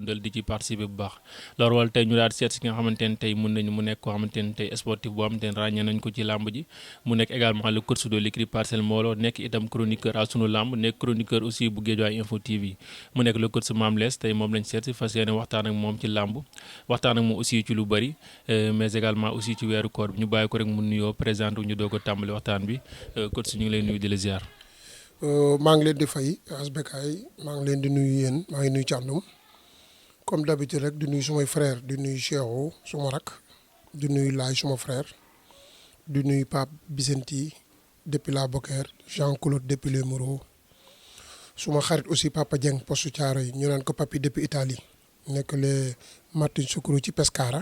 dundal di ci participer bu baax loolu wala tey ñu daal di seet si nga xamante ne tey mun nañu mu nekk koo xamante ne tey sportif boo xamante ne ràññee nañ ko ci làmb ji mu nekk également le coach de l'écurie Parcelles Mbooloo nekk itam chroniqueur à sunu làmb nekk chroniqueur aussi bu Guédiawaye Info TV mu nekk le coach Mame Less tey moom lañ seet si fas yéene waxtaan ak moom ci làmb waxtaan ak moom aussi ci lu bëri mais également aussi ci weeru koor bi ñu bàyyi ko rek mu nuyoo présenté ñu doog a tàmbali waxtaan bi coach ñu ngi lay nuyu di la ziar. maa ngi leen di fay asbekaay maa ngi leen di nuyu yéen maa ngi nuyu Thiandoum comme d'habitude rek di nuyu sumay frère di nuyu Cheikhou suma rak di nuyu Laay suma frère di nuyu Pape Vicenti depuis la Boker Jean-Claude depuis les Moreaux suma xarit aussi Papa Dieng postu Thiaroye ñu naan ko papi depuis Italie nekk le Martin Sucru ci Pescara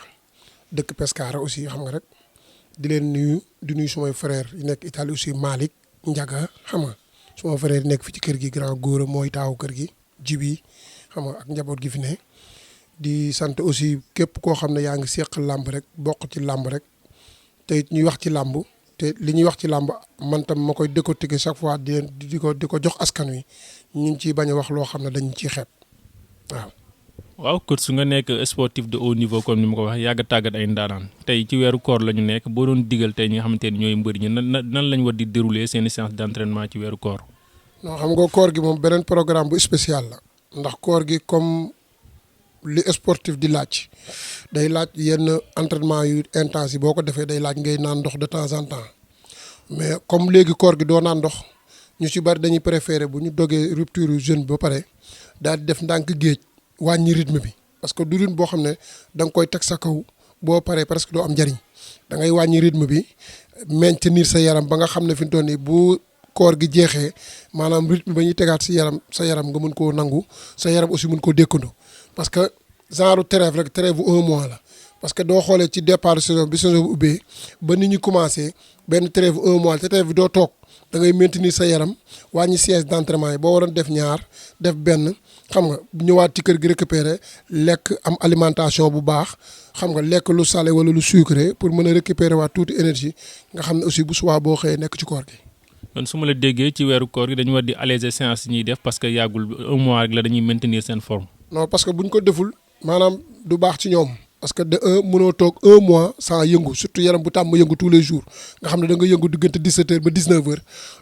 dëkk Pescara aussi xam nga rek di leen nuyu di nuyu sumay frère yi nekk Italie aussi Malick Ndiaga xam nga suma frère yi nekk fi ci kër gi grand góora mooy taawu kër gi jibi xam nga ak njaboot gi fi ne di sant aussi képp koo xam ne yaa ngi seq làmb rek bokk ci làmb rek te it ñuy wax ci làmb te li ñuy wax ci làmb man tam ma koy décortiquer chaque fois di ko jox askan wi ñu ngi ciy bañ a wax loo xam ne dañu ciy xeeb waaw. waaw coach su nga nekk sportif de haut niveau comme ni ma ko waxee yàgg tàggat ay ndaanaan tey ci weeru koor la ñu nekk boo doon digal tey ñi nga xamante ni ñooy mbër ñi nan lañ war di dérouler seen séance d'entraînement ci weeru koor. non xam nga koor gi moom beneen programme bu spécial la ndax koor gi comme li sportif di laaj day laaj yenn entraînement yu intense yi boo ko defee day laaj ngay naan ndox de temps en temps mais comme léegi koor gi doo naan ndox ñu ci bari dañuy préférer bu ñu dogee rupture jeûne ba pare daal di def ndànk géej wàññi rythme bi parce que du rythme boo xam ne da nga koy teg sa kaw boo paree presque doo am njariñ da ngay wàññi rythme bi maintenir sa yaram ba nga xam ne fi mu toll nii bu koor gi jeexee maanaam rythme ba ñuy tegaat si yaram sa yaram nga mën koo nangu sa yaram aussi mën koo dékkandu parce que genre trêve rek trêve bu 1 mois la parce que doo xoolee ci départ saison bi ubbee ba ni ñu commencé benn trêve 1 mois te trêve bi doo toog da ngay maintenir sa yaram wàññi séance d'entraînement yi boo waroon def ñaar def benn xam nga ñëwaat ci kër gi récupérer lekk am alimentation bu baax xam nga lekk lu salé wala lu sucré pour mën a récupérer waat tuuti énergie nga xam ne aussi bu subaa boo xëyee nekk ci koor gi. kon su ma la déggee ci weeru koor gi dañu war di alléger séance yi ñuy def parce que yàggul 1 mois rek la dañuy maintenir seen forme. non parce que buñ ko deful maanaam du baax ci ñoom parce que de mënoo toog 1 mois sans yëngu surtout yaram bu tàmm yëngu tous les jours nga xam ne da nga yëngu diggante 17h ba 19h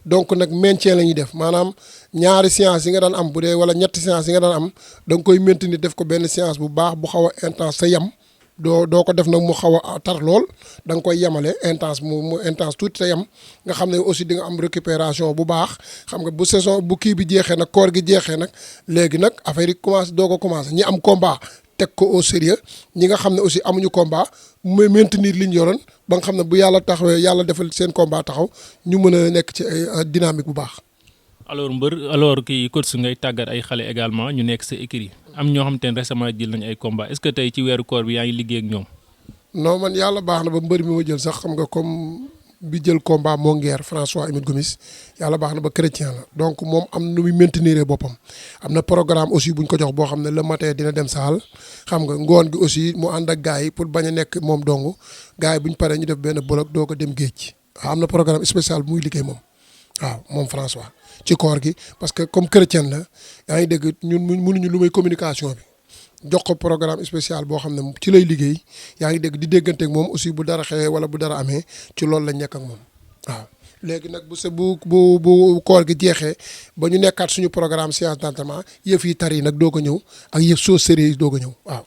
donc nag maintien la ñuy def maanaam ñaari séance yi nga daan am bu dee wala ñetti séance yi nga daan am da nga koy maintenir def ko benn séance bu baax bu xaw a intense sa yam doo ko def nag mu xaw a tar lool da nga koy yemale intense mu intense tuuti te yam nga xam ne aussi di nga am récupération bu baax xam nga bu saison bu kii bi jeexee nag koor gi jeexee nag léegi nag affaire yi commencé doo ko commencé ñi am combat teg ko au sérieux ñi nga xam ne aussi amuñu combat muy maintenir li ñu yoroon ba nga xam ne bu yàlla taxawee yàlla defal seen combat taxaw ñu mën a nekk ci ay dynamique bu baax. alors kii coach ngay tàggat ay xale également ñu nekk sa écurie am ñoo xam te ne récemment jël nañu ay combat est-ce que tey ci weeru koor bi yaa ngi liggéey ak ñoom. non man yàlla baax na ba mbër mi ma jël sax xam nga comme bi jël combat moo ngeer François Émile Gomis yàlla baax na ba chrétien la donc moom am na nu muy maintenir boppam am na programme aussi buñ ko jox boo xam ne le matin dina dem saal xam nga ngoon gi aussi mu ànd ak gars yi pour bañ a nekk moom dong gars yi buñ paree ñu def benn bloc doo ko dem géej waaw am na programme spécial bu muy liggéey moom waaw moom François ci koor gi parce que comme chrétien la yaa ngi dégg ñun mënuñu lu may communication bi jox ko programme spécial boo xam ne ci lay liggéey yaa ngi dégg di déggante ak moom aussi bu dara xewee wala bu dara amee ci loolu lañ nekk ak moom waaw. léegi nag bu koor gi jeexee ba ñu nekkaat suñu programme séance d'entraînement yëf yi tar yi nag doog a ñëw ak yëf soo sérieux doog a ñëw waaw.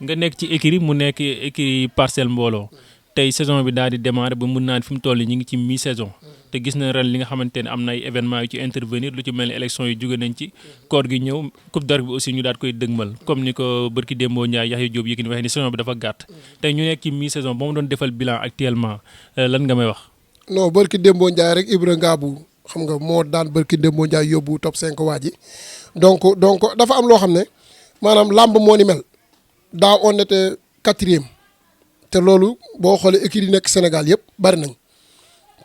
nga nekk ci écurie mu nekk écurie Parcelles Mbooloo tey saison bi daal di démarrer ba mun naan fi mu toll ñu ngi ci mi-saison te gis na ren li nga xamante ne am na ay événements yu ci intervenir lu ci mel ni élection yi jóge nañ ci koor gi ñëw coupe d'Afrique bi aussi ñu daal koy dëgmal comme ni ko barki Dembo Ndiaye Yaxya Diop Yékini waxee ni saison bi dafa gàtt tey ñu nekk ci mi-saison ba mu doon defal bilan actuellement lan nga may wax. non barki Dembo Ndiaye rek Ibra Ngaabu xam nga moo daan barki Dembo Ndiaye yóbbu top 5 waa ji donc dafa am loo xam ne maanaam làmb moo ni mel daaw on était 4e te loolu boo xoolee écurie yi nekk Sénégal yëpp bari nañ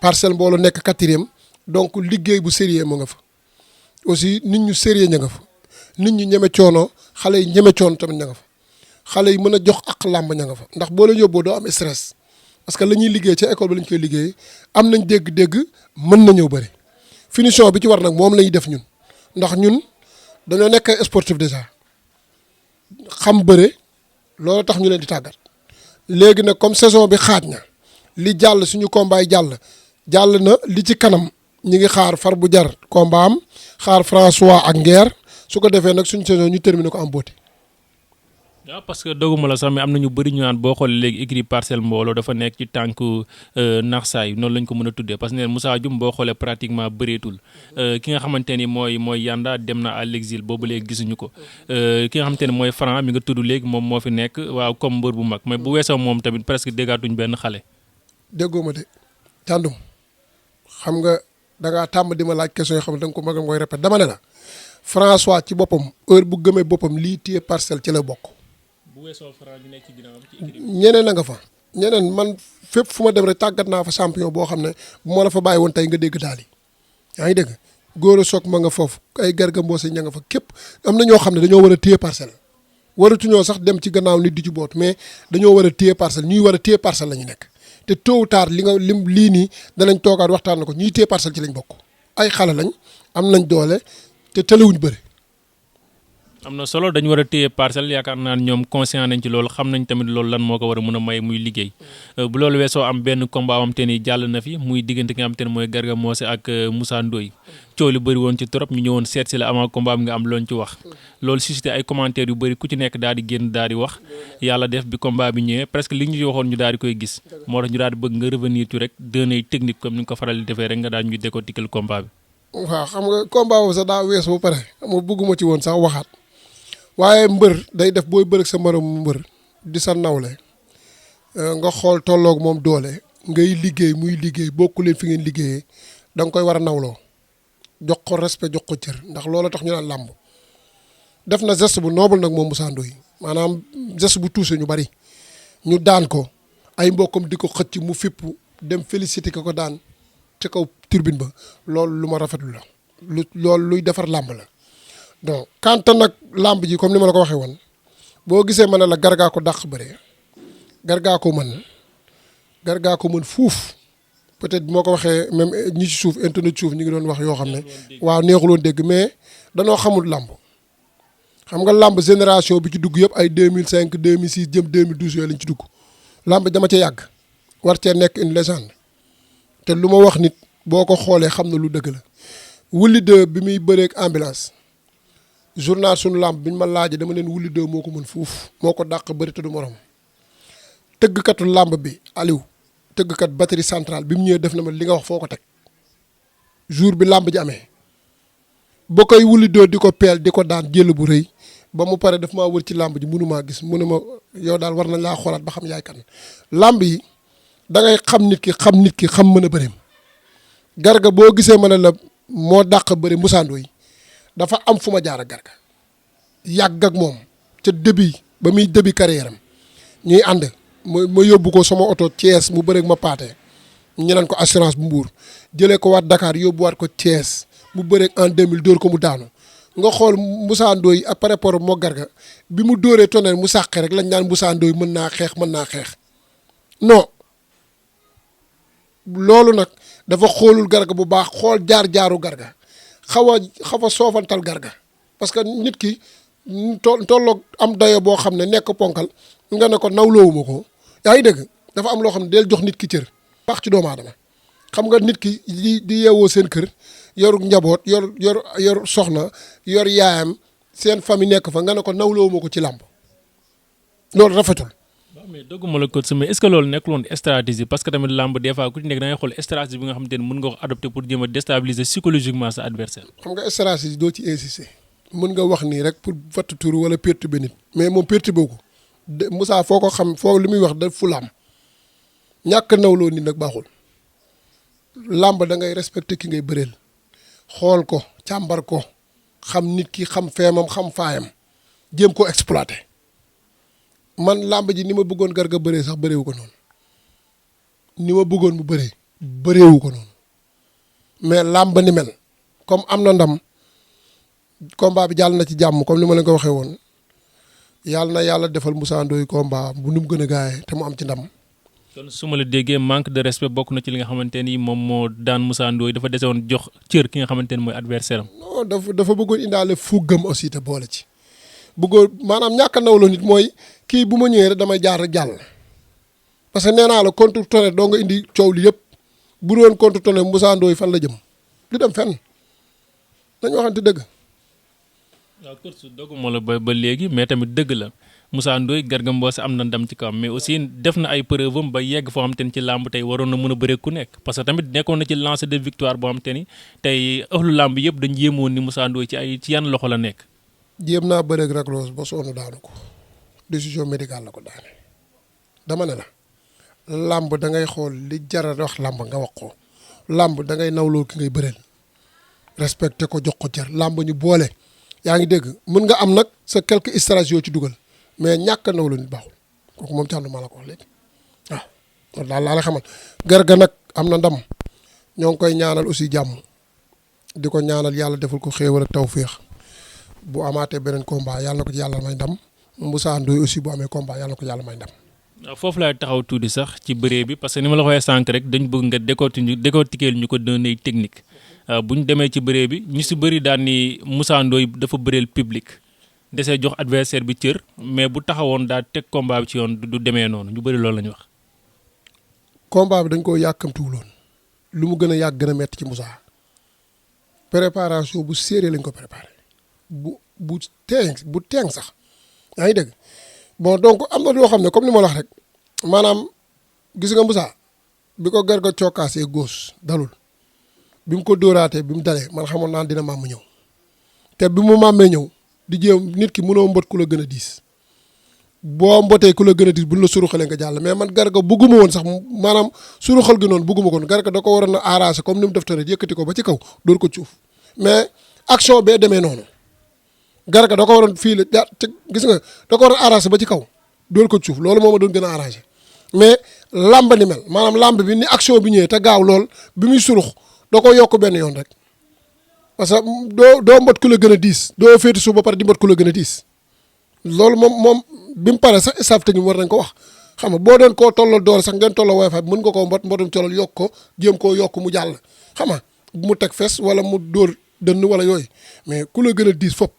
Parcelles Mbooloo nekk 4e donc liggéey bu sérieux mu nga fa aussi nit ñu sérieux ña nga fa nit ñu ñeme coono xale yi ñeme coono tamit ña nga fa xale yi mën a jox ak làmb ña nga fa ndax boo leen yóbboo doo am stress parce que la ñuy liggéey ca école ba la ñu koy liggéey am nañ dégg-dégg mën na ñëw bëri finition bi ci war nag moom la ñuy def ñun ndax ñun dañoo nekk ay sportif déjà xam bëre loolu tax ñu leen di tàggat léegi nag comme saison bi xaaj na li jàll suñu combat yi jàll na li ci kanam ñi ngi xaar far bu jar combat am xaar François ak Nguer su ko defee nag suñu saison ñu terminé ko en beauté. waaw parce que doguma la sax mais am na ñu bëri ñu naan boo xoolee léegi écurie Parcelles mbooloo dafa nekk ci tànku naxsaay noonu lañ ko mën a tuddee parce que neen Moussa Dioum boo xoolee pratiquement bëreetul ki nga xamante ni mooy Yanda dem na à l'exil boobu léegi gisuñu ko ki nga xamante ni mooy Franc mi nga tudd léegi moom moo fi nekk waaw comme mbër bu mag mais bu weesoo moom tamit presque déggaatuñ benn xale. déggoo ma de Thiandoum xam nga da ngaa tàmm di ma laaj question yoo xam ne da nga ko mag a mooy répété dama ne la François ci boppam heure bu gëmee boppam lii téye Parcelles ci la bokk. ñeneen a nga fa ñeneen man fépp fu ma dem rek tàggat naa fa champion boo xam ne bu ma la fa bàyyi woon tey nga dégg daal yi yaa ngi dégg góor a soog ma nga foofu ay Garga Mbossé ña nga fa képp am na ñoo xam ne dañoo war a téye Parcelles waratuñoo sax dem ci gannaaw nit di ci boot mais dañoo war a téye Parcelles ñuy war a téye Parcelles la ñu nekk te tôt ou tard lii nii danañ toogaat waxtaan na ko ñuy téye Parcelles ci lañ bokk ay xale lañ am nañ doole te tëlewuñ bëri. am na solo dañu war a téye Parcelles yaakaar naa ñoom conscient nañ ci loolu xam nañ tamit loolu lan moo ko war a mën a may muy liggéey bu loolu weesoo am benn combat am te ni jàll na fi muy diggante ki nga xam te ne mooy Garga Mbossé ak Moussa Ndoye coow lu bëri woon ci trop ñu ñëwoon seet si la avant combat bi nga am loon ci wax loolu suscité ay commentaires yu bëri ku ci nekk daal di génn daal di wax yàlla def bi combat bi ñëwee presque li ñu ci waxoon ñu daal di koy gis moo tax ñu daal di bëgg nga revenir ci rek dënay technique comme ni nga ko faral di defee rek nga daal ñu décortiquer combat bi. waaw xam nga combat boobu sax daa weesu ba pare ma bëgguma ci woon sax waxaat waaye mbër day def booy bëreeg sa moroom mbër di sa nawle nga xool tolloog moom doole ngay liggéey muy liggéey bokku leen fi ngeen liggéeyee da nga koy war a nawloo jox ko respect jox ko cër ndax loolu tax ñu naan làmb def na geste bu noble nag moom Moussa Ndoye maanaam geste bu touché ñu bari ñu daan ko ay mbokkam di ko xëcc mu fipp dem félicité ko daan ci kaw turbine ba loolu lu ma rafetlu la loolu luy defar làmb la. donc quant nag làmb ji comme ni ma la ko waxee woon boo gisee ma ne la Garga ko dàq bëre Garga ko mën fuuf peut-être moo ko waxee même ñi ci suuf internet suuf ñu ngi doon wax yoo xam ne waaw neexuloon dégg mais danoo xamul làmb xam nga làmb génération bi ci dugg yëpp ay 2005 2006 jëm 2012 yooyu lañ ci dugg làmb dama ca yàgg war cee nekk une légende te lu ma wax nit boo ko xoolee xam na lu dëgg la wulli de bi muy bëreeg ambulance journal suñu làmb bi ñu ma laajee dama leen wulli de moo ko mën fuuf moo ko dàq bëri te du morom tëggkatu làmb bi Aliou tëggkat batterie centrale bi mu ñëwee def na ma li nga wax foo ko teg jour bi làmb ji amee ba koy wulli de di ko peel di ko daan jël bu rëy ba mu pare daf maa wër ci làmb ji mënumaa gis mënu ma yow daal war nañ laa xoolaat ba xam yaay kan làmb yi da ngay xam nit ki xam mën a bëreem Garga boo gisee ma ne la moo dàq bëri Moussa Ndoye dafa am fu ma jaar ak Garga yàgg ak moom ca début ba muy début carrière am ñuy ànd ma yóbbu ko sama oto Thiès mu bëreeg ma paate ñu naan ko assurance bu Mbour jëlee ko waat Dakar yóbbuwaat ko Thiès mu bëreeg en 2000 dóor ko mu daanu nga xool Moussa Ndoye ak par rapport moo Garga bi mu dóoree tonnerre mu sàqee rek lañ naan Moussa Ndoye mën naa xeex non loolu nag dafa xoolul Garga bu baax xool jaar-jaaru Garga xaw a soofantal Garga parce que nit ki tolloog am dayo boo xam ne nekk ponkal nga ne ko nawloowuma ko yaa ngi dégg dafa am loo xam ne del jox nit ki cër baax ci doomu aadama xam nga nit ki di yeewoo seen kër yor njaboot yor soxna yor yaayam seen famille nekk fa nga ne ko nawloowuma ko ci làmb loolu rafetul. waaw mais dogguma la coach mais est-ce que loolu nekkul woon stratégie parce que tamit làmb des fois ku ci nekk da ngay xool stratégie bi nga xamante ne mën nga ko adopter pour jéem a déstabiliser psychologiquement sa adversaire. xam nga stratégie doo ci insister mën nga wax nii rek pour fatt tur wala perturber nit mais moom perturber ko de Moussa foo ko xam foo li muy wax da fu laam ñàkk nawloo nit nag baaxul làmb da ngay respecter ki ngay bëreel xool ko càmbar ko xam nit ki xam feemam xam faayam jéem ko exploiter man làmb ji ni ma bëggoon Garga bëree sax bëreewu ko noonu ni ma bëggoon mu bëreewu ko noonu mais làmb ni mel comme am na ndam combat bi jàll na ci jàmm comme ni ma leen ko waxee woon yàlla na yàlla defal Moussa Ndoye combat bu nu mu gën a gaawee te mu am ci ndam. kon su ma la déggee manque de respect bokk na ci li nga xamante ni moom moo daan Moussa Ndoye dafa dese woon jox cër ki nga xamante ni mooy adversaire am. non dafa bëggoon indaale fuggam aussi te boole ci bëggoo maanaam ñàkk a nawloo nit mooy kii bu ma ñëwee rek damay jaar rek jàll. parce que nee naa la contre Tonnerre doo nga indi coow li yëpp bu doon contre Tonnerre Moussa Ndoye fan la jëm du dem fenn dañu waxante dëgg. waaw kër su doguma la ba léegi mais tamit dëgg la Moussa Ndoye Garga Mbossé am na ndam ci kawam mais aussi def na ay preuve am ba yegg foo xam te ni ci làmb tey waroon na mën a bëre ku nekk parce que tamit nekkoon na ci lancé de victoire boo xam te ni tey ëxlu làmb yëpp dañ yéemoon ni Moussa Ndoye ci yan loxo la nekk. jéem naa bëreeg Lac Rose ba sonn daanu ko décision médicale la ko daane dama ne la làmb da ngay xool li jara wax làmb nga wax ko làmb da ngay nawloo ki ngay bëreel respecté ko jox ko jar làmb ñu boole yaa ngi dégg mën nga am nag sa quelques stratégies yoo ci dugal mais ñàkk a nawloo nit baaxul kooku moom càndu maa la ko wax léegi waaw loolu daal laa la xamal Garga nag am na ndam ñoo ngi koy ñaanal aussi jàmm di ko ñaanal yàlla defal ko xéewal ak tawféex bu amaatee beneen combat yàlla na ko ci yàlla may ndam Moussa Ndoye aussi bu amee combat yàlla na ko yàlla may ndam. foofu laay taxaw tuuti sax ci bëree bi parce que ni ma la waxee sànq rek dañ bëgg nga décortiquer ñu ko d'un œil technique bu ñu demee ci bëree bi ñu si bëri daan ni Moussa Ndoye dafa bëreel public desee jox adversaire bi cër mais bu taxawoon daal teg combat bi ci yoon du demee noonu ñu bëri loolu la ñu wax. combat bi dañ koo yàkkamtiwuloon lu mu gën a yàgg gën a metti ci Moussa préparation bu sérieux lañ ko préparé bu teeng sax yaa ngi dégg bon donc am na loo xam ne comme ni ma la wax rek maanaam gis nga Moussa bi ko Garga cokkaasee góos dalul bi mu ko dóoraatee bi mu dalee man xamoon naa dina màmm ñëw te bi mu màmmee ñëw di jéem nit ki mënoo mbot ku la gën a diis boo mbotee ku la gën a diis buñ la suruxalee nga jàll mais man Garga bugguma woon sax maanaam suruxal gi noonu bugguma ko woon Garga da ko waroon a arranger comme ni mu def tamit yëkkati ko ba ci kaw dóor ko cuuf mais action bee demee noonu Garga da ko waroon fii la gis nga da ko waroon arranger ba ci kaw dóor ko cuuf loolu moo ma doon gën a arranger mais lamb ni mel maanaam lamb bi ni action bi ñëwee te gaaw lool bi muy surux da ko yokk benn yoon rek parce que doo mbot ku la gën a diis doo féeti suuf ba pare di mbot ku la gën a diis loolu moom bi mu paree sax staff technique war nañ ko wax xam nga boo doon koo tollal doole sax ngeen tollal Wi-Fi mën nga koo mbotum colal yokk ko jéem koo yokk mu jàll xam nga mu teg fes wala mu dóor dënn wala yooyu mais ku la gën a diis fop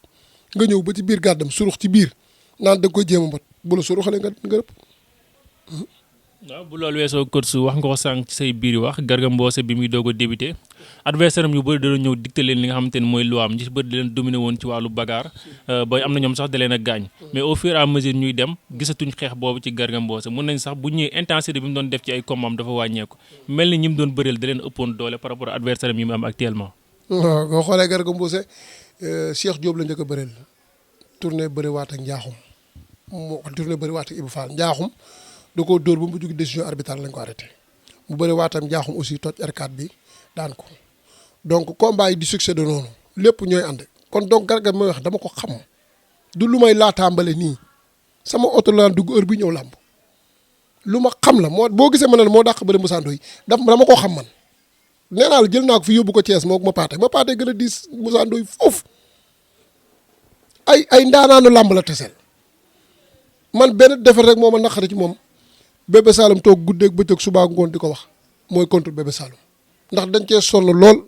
nga ñëw ba ci biir gàddam surux ci biir naan da nga koy jéem a mbot bu la suruxalee nga rëpp. waaw bu loolu weesoo coach wax nga ko sànq ci say biir wax Garga Mbossé bi muy doog a débuté adversaire am yu bëri dana ñëw dicté leen li nga xamante ne mooy loi am ñi ci bëri di leen dominé woon ci wàllu bagarre ba am na ñoom sax da leen a gaañ mais au fur et à mesure ñuy dem gisatuñ xeex boobu ci Garga Mbossé mun nañ sax bu ñëwee intensité bi mu doon def ci ay combat am dafa wàññeeku mel ni ñi mu doon bëreel da leen ëppoon doole par rapport à adversaire am yi mu am actuellement. waaw boo xoolee Garga Mbossé Cheikh Diop la njëkk a bëreel tournée bëri waat ak njaaxum mu tournée bëri waat ak Ibou Fall njaaxum da koo dóor ba mu jóg décision arbitrale lañ ko arrêté mu bëri waatam njaaxum aussi toj R4 bi daan ko donc combat yi di succès de noonu lépp ñooy ànd kon donc Garga may wax dama ko xam du lu may laataambale nii sama oto la dugg heure bi ñëw làmb lu ma xam la moo boo gisee ma ne moo dàq bëri Moussa Ndoye dama ko xam man nee naa la jël naa ko fi yóbbu ko Thiès moo ma paate gën a diis Moussa Ndoye foofu ay ndaanaanu làmb la teseel man benn defar rek moo ma naqari ci moom Bébé Saloum toog guddeeg bëccëg subaa ngoon di ko wax mooy contre Bébé Saloum ndax dañ cee sonn lool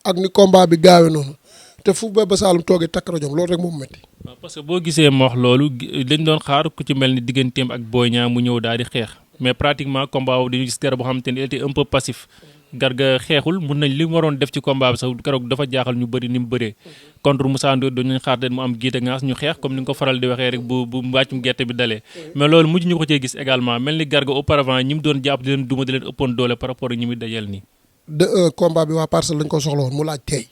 ak ni combat bi gaawe noonu te fu Bébé Saloum toogee takk rajoom loolu rek moom metti waaw parce que boo gisee ma wax loolu dañ doon xaar ku ci mel ni digganteem ak Boy Niang mu ñëw daal di xeex mais pratiquement combat boobu dañu gis Garga boo xamante ni il était un peu passif Garga xeexul mun nañ li mu waroon def ci combat bi sax keroog dafa jaaxal ñu bëri ni mu bëree contre Moussa Ndoye dañu xaar den mu am giite ngaas ñu xeex comme ni nga ko faral di waxee rek bu mbàccum gerte bi dalee mais loolu mujj ñu ko cee gis également mel ni Garga auparavant ñi mu doon jàpp di leen duma di leen ëppoon doole par rapport ak ñi muy dajeel nii. combat bi waa Parcelles lañ ko soxla woon mu laaj tey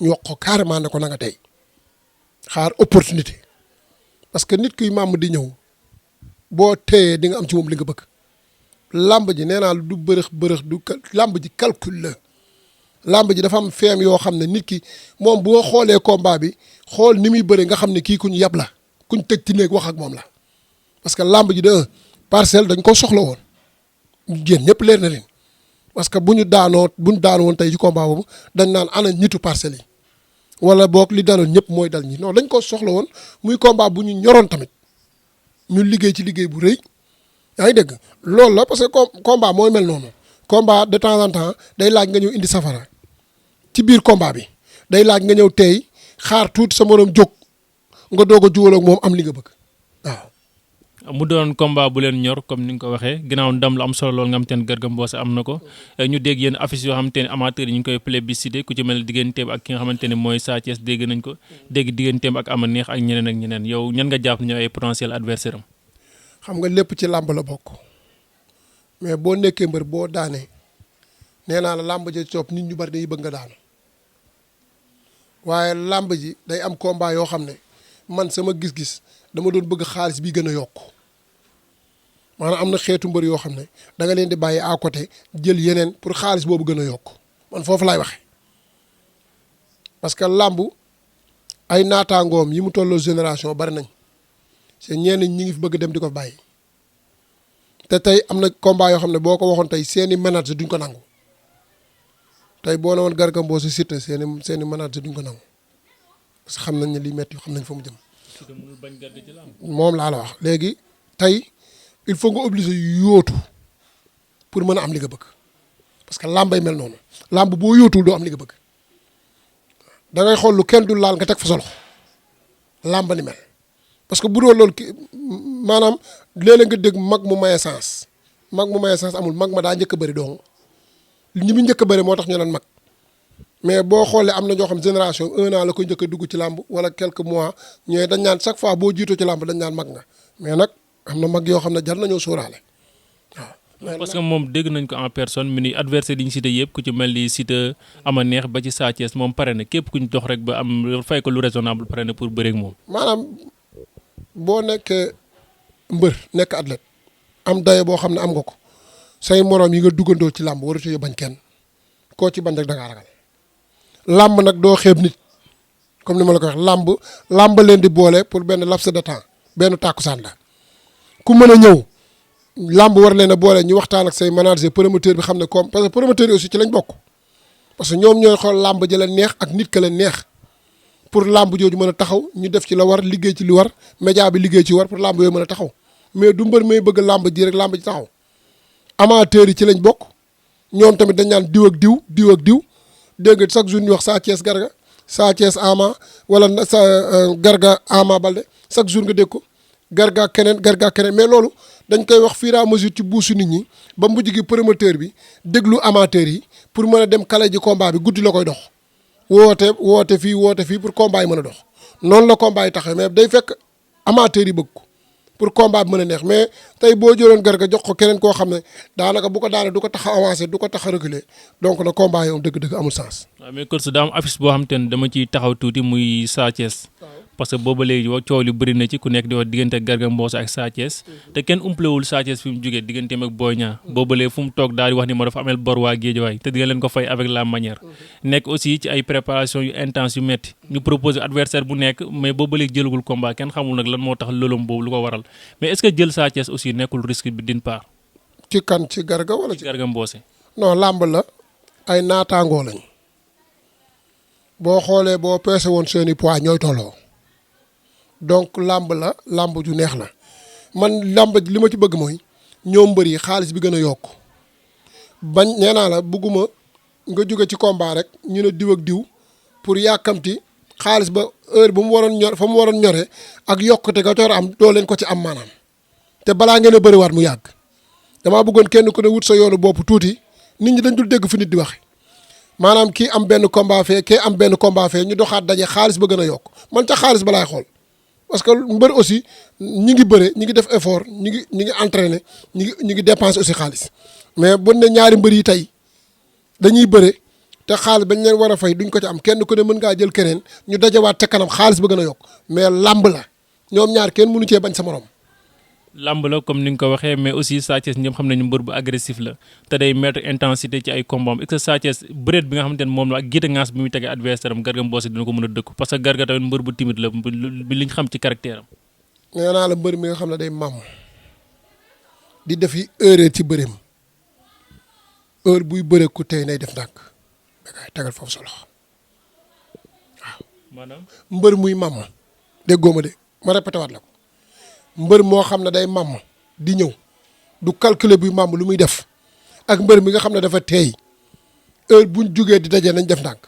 ñu wax ko carrément ne ko na nga tey xaar opportunité parce que nit kuy màmm di ñëw boo téyee di nga am ci moom li nga bëgg. làmb ji nee naa du bërëx du làmb ji calcul la làmb ji dafa am feem yoo xam ne nit ki moom boo xoolee combat bi xool ni muy bëre nga xam ne kii kuñ yab la kuñ tëj ci néeg wax ak moom la parce que làmb ji de Parcelles dañ ko soxla woon jéen ñëpp leer na leen parce que bu ñu daanoo woon tey ci combat boobu dañ naan ana ñitu Parcelles yi wala boog li daloon ñëpp mooy dal ñi non dañ ko soxla woon muy combat bu ñu ñoroon tamit ñu liggéey ci liggéey bu rëy yaa ngi dégg loolu la parce que combat mooy mel noonu combat de temps en temps day laaj nga ñëw indi safara ci biir combat bi day laaj nga ñëw tey xaar tuuti sa morom jóg nga doog a juwal ak moom am li nga bëgg waaw. mu doon combat bu leen ñor comme ni nga ko waxee ginnaaw ndam lu am solo lool nga xam te ne Garga Mbossé am na ko ñu dégg yenn affiche yoo xamante ne amateurs yi ñu ngi koy plébiscité ku ci mel ne digganteem ak ki nga xamante ne mooy Sa Thiès dégg nañ ko dégg digganteem ak Ama Neex ak ñeneen yow ñan nga jàpp ne ñooy ay potentiel adversaire am. xam nga lépp ci làmb la bokk mais boo nekkee mbër boo daanee nee naa la làmb ji topp nit ñu bari dañuy bëgg nga daanu waaye làmb ji day am combat yoo xam ne man sama gis-gis dama doon bëgg xaalis bi gën a yokk maanaam am na xeetu mbër yoo xam ne da nga leen di bàyyi à côté jël yeneen pour xaalis boobu gën a yokk man foofu laay waxe parce que làmb ay naataangoom yi mu tolloo génération bari nañ c'est ñenn ñi ngi fi bëgg dem di ko bàyyi te tey am na combat yoo xam ne boo ko waxoon tey seeni manager duñ ko nangu tey boo ne woon Garga Mbossé Siteu seeni manager duñ ko nangu parce que xam nañ ne lii metti xam nañ fa mu jëm. moom laa la wax léegi tey il faut nga obligé yóotu pour mën a am li nga bëgg parce que làmbay mel noonu làmb boo yóotuwul doo am li nga bëgg da ngay xool lu kenn du laal nga teg fa sa loxo làmb ni mel parce que bu doon loolu maanaam léeg-léeg nga dégg mag mu maye sens amul mag ma daa njëkk a bëri donc ñi mu njëkk a bëri moo tax ñu naan mag mais boo xoolee am na ñoo xam génération 1 an la koy njëkk a dugg ci làmb wala quelques mois ñooy dañ naan chaque fois boo jiitoo ci làmb dañ naan mag nga mais nag am na mag yoo xam ne jar nañoo sóoraale waaw. parce que moom dégg nañ ko en personne mi ni adversaire yi ñu cité yëpp ku ci mel ni Siteu Ama Neex ba ci Sa Thiès moom pare na képp ku ñu dox rek ba am fay ko lu raisonnable pare na pour bëreeg moom. maanaam boo nekkee mbër nekk athlète am daye boo xam ne am nga ko say moroom yi nga duggandoo ci làmb waratu bañ kenn koo ci bañ rek da ngaa ragal làmb nag doo xeeb nit comme ni ma la ko wax làmb leen di boole pour benn laps de temps benn tàkkusaan la ku mën a ñëw làmb war leen a boole ñu waxtaan ak say manager promoteur bi xam ne comme parce que promoteur yi aussi ci lañ bokk parce que ñoom ñooy xool làmb ji leen neex ak nit ka leen neex pour làmb jooju mën a taxaw ñu def ci la war liggéey ci li war média bi liggéey ci war pour làmb yooyu mën a taxaw mais du mbër may bëgg làmb ji rek làmb ji taxaw amateurs yi ci lañ bokk ñoom tamit dañ naan diw ak diw dégg nga chaque jour ñu wax Sa Thiès Garga Sa Thiès Ama wala sa Garga Ama Balde chaque jour nga dégg ko Garga keneen mais loolu dañ koy wax fur et à mesure ci buusu nit ñi ba mujj gi promoteur bi déglu amateurs yi pour mën a dem kale ji combat bi guddi la koy dox woote fii pour combat yi mën a dox noonu la combat yi taxee mais day fekk amateurs yi bëgg ko pour combat bi mën a neex mais tey boo jëloon Garga jox ko keneen koo xam ne daanaka bu ko daane du ko tax a avancé du ko tax a reculer donc na combat yi dëgg-dëgg amul sens. waaw mais coach daa am affiche boo xam te ne dama ciy taxaw tuuti muy Sa Thiès parce que booba léegi coow li bëri na ci ku nekk di wax diggante Garga Mbossé ak Sa Thiès te kenn umplewul Sa Thiès fi mu jógee digganteem ak Boy Niang booba léegi fu mu toog daal di wax ni ma dafa amel bor waa Guédiawaye te di nga leen ko fay avec la manière nekk aussi ci ay préparation yu intense yu metti ñu proposé adversaire bu nekk mais booba léegi jëlagul combat kenn xamul nag lan moo tax lolom boobu lu ko waral mais est-ce que jël Sa Thiès aussi nekkul risque bi d'une part. ci kan ci Garga wala ci Garga Mbossé. non làmb la ay naataangoo lañ boo xoolee boo peese woon seeni poids ñooy tolloo donc làmb la làmb ju neex la man làmb li ma ci bëgg mooy ñoom mbër yi xaalis bi gën a yokk bañ nee naa la bëgguma nga jóge ci combat rek ñu ne diw ak diw pour yàkkamti xaalis ba heure bu mu waroon ñor fa mu waroon ñore ak yokkute nga coor am doo leen ko ci am maanaam te balaa ngeen a bëriwaat mu yàgg damaa bëggoon kenn ku ne wut sa yoonu bopp tuuti nit ñi dañ dul dégg fi nit di waxe maanaam kii am benn combat fee kii am benn combat fee ñu doxaat daje xaalis ba gën a yokk man ca xaalis ba laay xool parce que mbër aussi ñi ngi bëre ñi ngi def effort ñi ngi entraîné ñi ngi dépenser aussi xaalis mais bu ne ñaari mbër yi tey dañuy bëre te xaalis bañ leen war a fay duñ ko ci am kenn ku ne mën ngaa jël keneen ñu dajawaat ca kanam xaalis ba gën a yokk mais làmb la ñoom ñaar kenn mënu cee bañ sa morom. làmb la comme ni nga ko waxee mais aussi Sa Thiès ñoom xam nañu mbër bu agressif la te day mettre intensité ci ay combat am est-ce que Sa Thiès bëreet bi nga xamante ne moom la ak gite ngaas bi muy tegee adversaire am Garga Mbossé dina ko mën a dëkku parce que Garga tamit mbër bu timide la bi liñ xam ci caractère am. nee naa la mbër mi nga xam ne day màmm di def yi heure ci bëreem heure buy bëre ku tey nay def ndànk da ngay tegal foofu sa loxo waaw. maanaam mbër muy màmm déggoo ma de ma répété waat la ko. mbër moo xam ne day màmm di ñëw du calculer buy màmm lu muy def ak mbër mi nga xam ne dafa teey heure buñ jugee di daje nañ def ndànk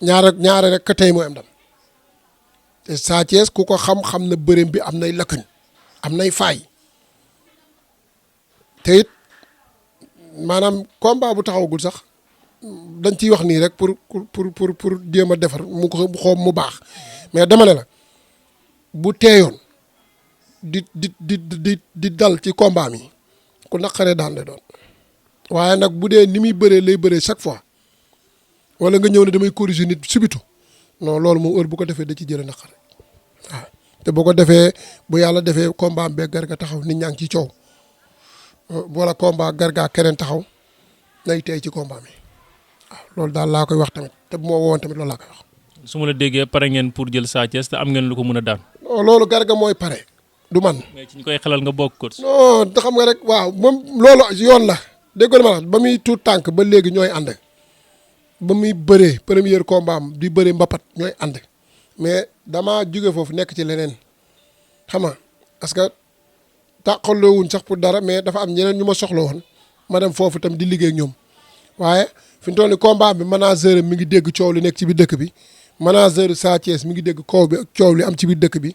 ñaare rek ka tey mooy am ndam te Sa Thiès ku ko xam na bëreem bi am nay lacune am nay faay te it maanaam combat bu taxawagul sax dañ ciy wax nii rek pour jéem a defar mu ko xoom mu baax mais dama ne la bu teeyoon di dal ci combat mi ku naqaree daan lay doon waaye nag bu dee ni muy bëree lay bëree chaque fois wala nga ñëw ne damay corriger nit subitu non loolu moom heure bu ko defee da ci jëlee naqare waaw te boo ko defee bu yàlla defee combat beeg Garga taxaw nit ñaa ngi ci coow wala combat Garga keneen taxaw nay tey ci combat mi waaw loolu daal laa koy wax tamit te bu ma wowoon tamit loolu laa koy wax. su ma la déggee pare ngeen pour jël Sa Thiès te am ngeen lu ko mën a daan. non loolu Garga mooy pare du man. mais ci ñu koy xelal nga bokk ko. non te xam nga rek waaw moom loolu yoon la dégg nga ma wax ba muy tuut tànk ba léegi ñooy ànd ba muy bëree premier combat am di bëree mbapat ñooy ànd mais damaa jóge foofu nekk ci leneen xam nga parce que tàqaloo wuñ sax pour dara mais dafa am ñeneen ñu ma soxla woon ma dem foofu tam di liggéey ak ñoom waaye fi mu toll nii combat bi manager mi ngi dégg coow li nekk ci biir dëkk bi manager Sa Thiès mi ngi dégg coow bi coow li am ci biir dëkk bi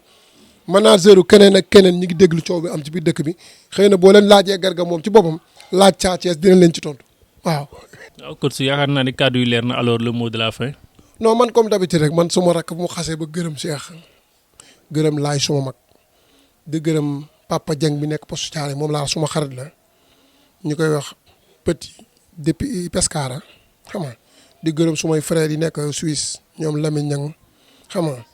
manager keneen ak keneen ñi ngi dégg lu coow bi am ci biir dëkk bi xëy na boo leen laajee Garga moom ci boppam laaj Sa Thiès dina leen ci tontu waaw. waaw kon su yaakaar naa ni kàddu yu leer na alors le mot de la fin. non man comme d'habitude rek man suma rakk mu xasee ba gërëm Cheikh gërëm laay suma mag di gërëm Papa Dieng bi nekk poste Thiaroye moom laa suma xarit la ñu koy wax petit depuis Pescara xam nga di gërëm sumay frères yi nekk Suisse ñoom Lamine Niang xam nga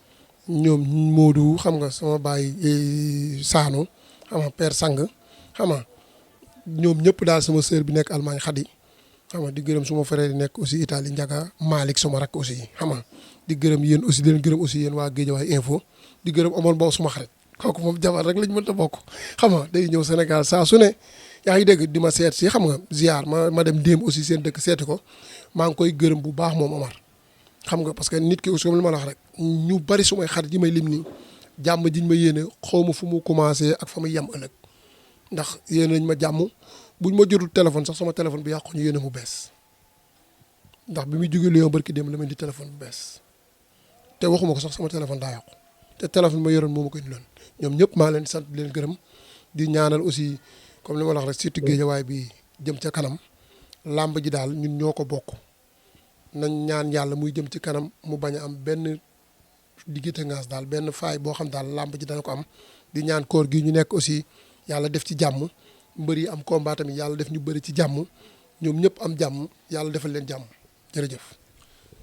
ñoom Modou xam nga sama baay Saanu xam nga Père Sang xam nga ñoom ñëpp daal sama sœur bi nekk Allemagne Khady xam nga di gërëm suma frère yi nekk aussi Italie Ndiaga Malick suma rakk aussi xam nga di gërëm yéen aussi di leen gërëm aussi yéen waa Guédiawaye info di gërëm Omar Mbow suma xarit kooku moom jabar rek lañ mënta bokk xam nga day ñëw Sénégal saa su ne yaa ngi dégg di ma seet si xam nga ziar ma dem déem aussi seen dëkk seeti ko maa ngi koy gërëm bu baax moom Omar xam nga parce que nit ki aussi comme li ma la wax rek ñu bari sumay xarit yi may lim nii jàmm jiñ ma yéene xaw ma fu mu commencé ak fa muy yem ëllëg ndax yéene nañ ma jàmm buñ ma jotul téléphone sax sama téléphone bi yàqu ñu yéene mu bees ndax bi muy jógee Lyon barki démb la ma di téléphone bu bees te waxuma ko sax sama téléphone daa yàqu te téléphone ma yoroon moo ma koy indiloon ñoom ñëpp maa leen di sant di leen gërëm di ñaanal aussi comme li ma la wax rek surtout Guédiawaye bi jëm ca kanam làmb ji daal ñun ñoo ko bokk nañ ñaan yàlla muy jëm ci kanam mu bañ a am benn diggante ngaas daal benn faay boo xam daal làmb ji dana ko am di ñaan koor gi ñu nekk aussi yàlla def ci jàmm mbër yi am combat tamit yàlla def ñu bëri ci jàmm ñoom ñëpp am jàmm yàlla defal leen jàmm jërëjëf.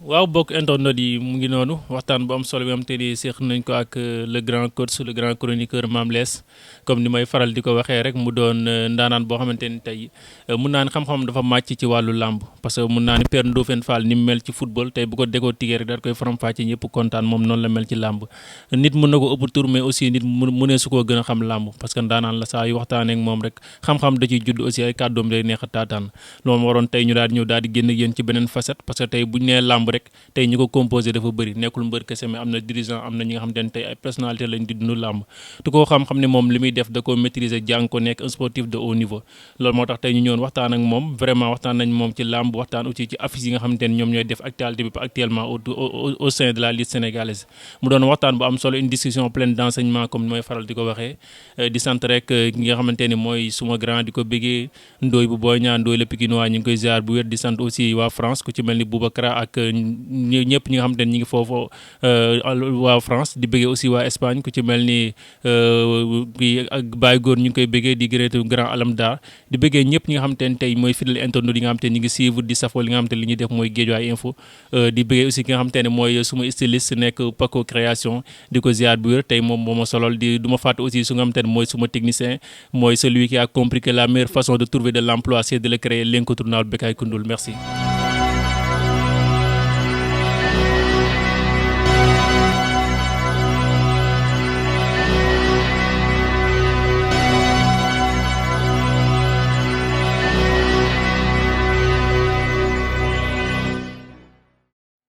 waaw bokk internet yi mu ngi noonu waxtaan bu am solo bi am te di seex nañ ko ak le grand coach le grand chroniqueur Mame Less comme ni may faral di ko waxee rek mu doon ndaanaan boo xamante ni tey mun naa ne xam-xam dafa màcc ci wàllu làmb parce que mun naa ne Père Ndofène Fall ni mu mel ci football tey bu ko décortiquer rek daal koy faram-fàcce ñëpp kontaan moom noonu la mel ci làmb nit mun na ko ëpp tur mais aussi nit mu ne su koo gën a xam làmb parce que ndaanaan la saa yu waxtaanee ak moom rek xam-xam da ciy judd aussi ay kàddoom day neex a taataan loolu moo waroon tey ñu daal di ñëw daal di génn ak yéen ci beneen facette parce que tey buñ nee làmb rek tey ñi ko composé dafa bëri nekkul mbër kese mais am na dirigeant am na ñi nga xam ne tey ay personnalité lañ di dund làmb te koo xam-xam ne moom li muy def da ko maîtriser jàng ko nekk un sportif de haut niveau loolu moo tax tey ñu ñëwoon waxtaan ak moom vraiment waxtaan nañ moom ci làmb waxtaan aussi ci affiche yi nga xamante ne ñoom ñooy def actualité bi actuellement au sein de la lutte sénégalaise mu doon waxtaan bu am solo une discussion pleine d'enseignement comme ni may faral di ko waxee di sant rek ki nga xamante ni mooy suma grand di ko bëggee ndooy bu Boy Niang ndooy la Pikinois ñu ngi koy ziar bu wér di sant aussi waa France ku ci mel ni Boubacar ak ñëpp ñi nga xamante ne ñi ngi foofu waa France di bëggee aussi waa Espagne ku ci mel ni kii ak Baye Góor ñu ngi koy bëggee di gërëtu grand Alamdar di bëggee ñëpp ñi nga xamante ne tey mooy fidèle internaute yi nga xamante ne ñi ngi suivre di safoo li nga xamante ne li ñuy def mooy Guédiawaye info di bëggee aussi ki nga xamante ne mooy suma styliste nekk Paco création di ko ziar bu wér tey moom moo ma solol di du ma fàtte aussi su nga xamante ne mooy suma technicien mooy celui qui a compris que la meilleure façon de trouver de l'emploi c'est de le créer l'incontournable Bekay Koundoul merci